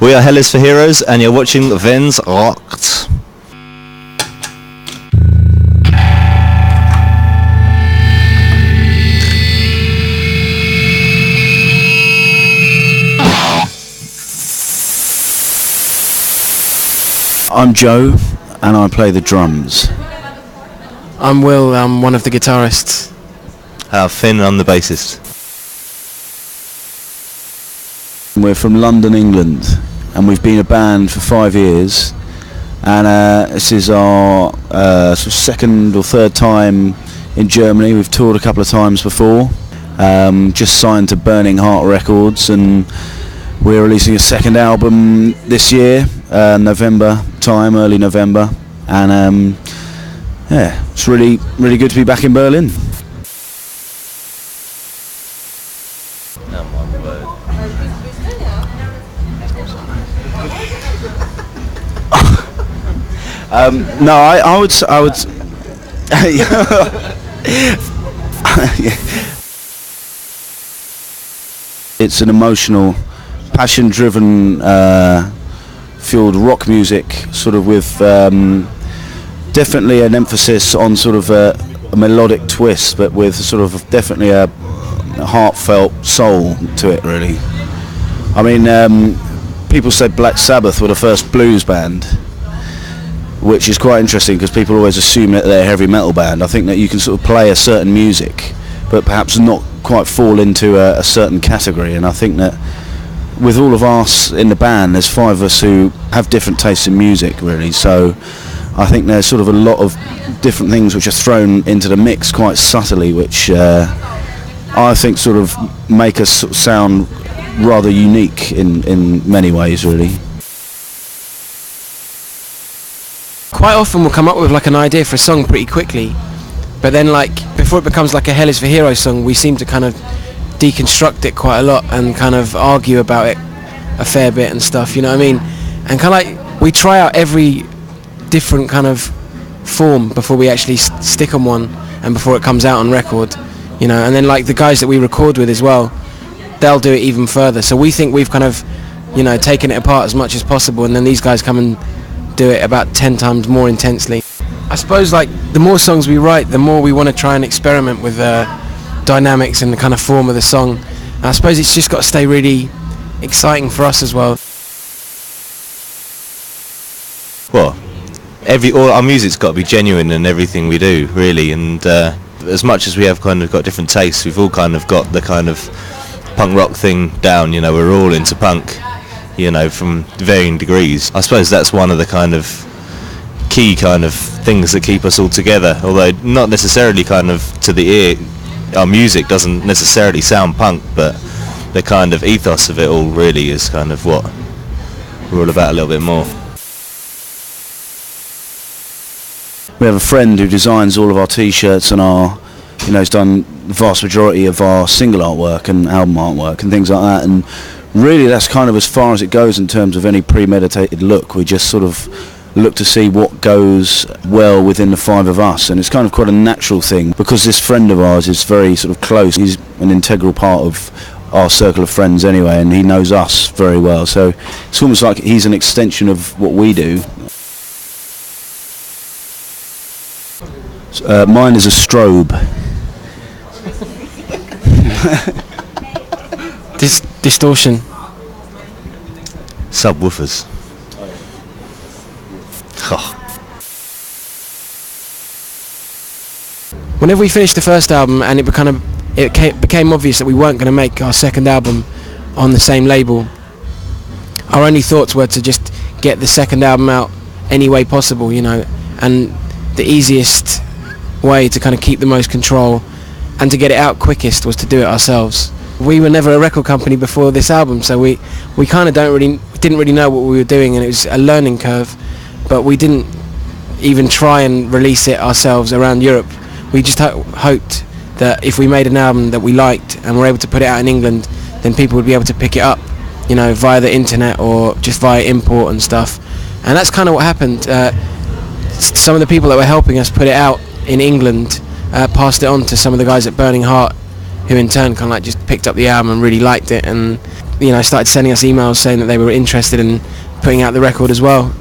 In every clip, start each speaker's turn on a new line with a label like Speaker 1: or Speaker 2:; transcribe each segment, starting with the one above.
Speaker 1: We are Hell Is for Heroes, and you're watching Wenn's Rockt.
Speaker 2: I'm Joe, and I play the drums.
Speaker 3: I'm Will, I'm one of the guitarists.
Speaker 1: Finn, I'm the bassist.
Speaker 2: We're from London, England, and we've been a band for 5 years, and this is our sort of second or third time in Germany. We've toured a couple of times before, just signed to Burning Heart Records, and we're releasing a second album this year, November time, early November, and yeah, it's really good to be back in Berlin. No, I would. It's an emotional, passion-driven, fueled rock music, sort of with definitely an emphasis on sort of a melodic twist, but with sort of definitely a heartfelt soul to it, really. I mean, people said Black Sabbath were the first blues band, which is quite interesting because people always assume that they're a heavy metal band. I think that you can sort of play a certain music, but perhaps not quite fall into a certain category. And I think that with all of us in the band, there's 5 of us who have different tastes in music, really. So I think there's sort of a lot of different things which are thrown into the mix quite subtly, which I think sort of make us sort of sound rather unique in many ways, really.
Speaker 3: Quite often we'll come up with like an idea for a song pretty quickly, but then like before it becomes like a Hell Is for Heroes song, we seem to kind of deconstruct it quite a lot and kind of argue about it a fair bit and stuff, you know what I mean? And kind of like we try out every different kind of form before we actually stick on one and before it comes out on record, you know. And then like the guys that we record with as well, they'll do it even further. So we think we've kind of, you know, taken it apart as much as possible, and then these guys come and do it about 10 times more intensely. I suppose like the more songs we write, the more we want to try and experiment with dynamics and the kind of form of the song. And I suppose it's just got to stay really exciting for us as well.
Speaker 1: Well, all our music's got to be genuine in everything we do, really, and as much as we have kind of got different tastes, we've all kind of got the kind of punk rock thing down, you know. We're all into punk, you know, from varying degrees. I suppose that's one of the kind of key kind of things that keep us all together, although not necessarily kind of to the ear. Our music doesn't necessarily sound punk, but the kind of ethos of it all really is kind of what we're all about a little bit more.
Speaker 2: We have a friend who designs all of our t-shirts and he's done the vast majority of our single artwork and album artwork and things like that, and really that's kind of as far as it goes in terms of any premeditated look. We just sort of look to see what goes well within the 5 of us, and it's kind of quite a natural thing because this friend of ours is very sort of close. He's an integral part of our circle of friends anyway, and he knows us very well, so it's almost like he's an extension of what we do. Mine is a strobe.
Speaker 3: Distortion.
Speaker 1: Subwoofers. Oh.
Speaker 3: Whenever we finished the first album and it became obvious that we weren't going to make our second album on the same label, our only thoughts were to just get the second album out any way possible, you know, and the easiest way to kind of keep the most control and to get it out quickest was to do it ourselves. We were never a record company before this album, so we kind of didn't really know what we were doing, and it was a learning curve, but we didn't even try and release it ourselves around Europe. We just hoped that if we made an album that we liked and were able to put it out in England, then people would be able to pick it up, you know, via the internet or just via import and stuff. And that's kind of what happened. Some of the people that were helping us put it out in England passed it on to some of the guys at Burning Heart, who in turn kind of like just picked up the album and really liked it, and started sending us emails saying that they were interested in putting out the record as well.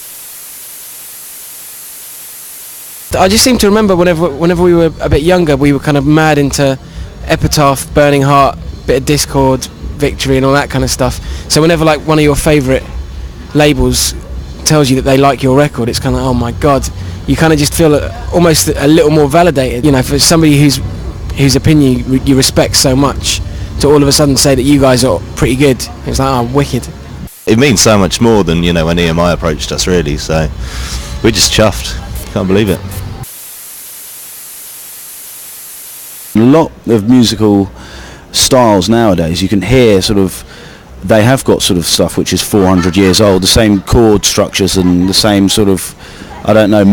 Speaker 3: I just seem to remember whenever we were a bit younger, we were kind of mad into Epitaph, Burning Heart, bit of Discord, Victory and all that kind of stuff. So whenever like one of your favourite labels tells you that they like your record, it's kind of, oh my god, you kind of just feel almost a little more validated, for somebody whose opinion you respect so much, to all of a sudden say that you guys are pretty good. It's like, oh, wicked.
Speaker 1: It means so much more than, when EMI approached us, really, so we're just chuffed. Can't believe it.
Speaker 2: A lot of musical styles nowadays, you can hear they have got stuff which is 400 years old, the same chord structures and the same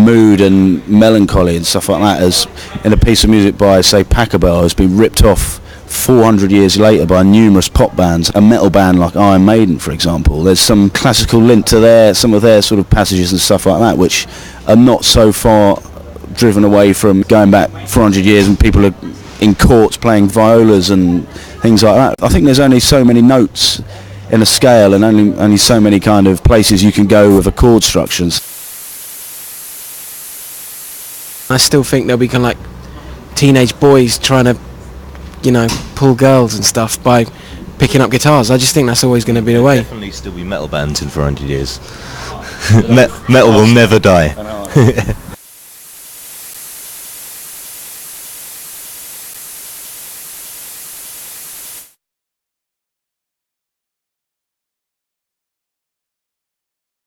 Speaker 2: mood and melancholy and stuff like that as in a piece of music by, say, Pachelbel has been ripped off 400 years later by numerous pop bands. A metal band like Iron Maiden, for example, there's some classical link to some of their passages and stuff like that which are not so far driven away from going back 400 years and people are in courts playing violas and things like that. I think there's only so many notes in a scale and only so many kind of places you can go with a chord structures.
Speaker 3: I still think there'll be kind of like teenage boys trying to, pull girls and stuff by picking up guitars. I just think that's always going to be the way.
Speaker 1: There'll definitely still be metal bands in 400 years. Metal will never die.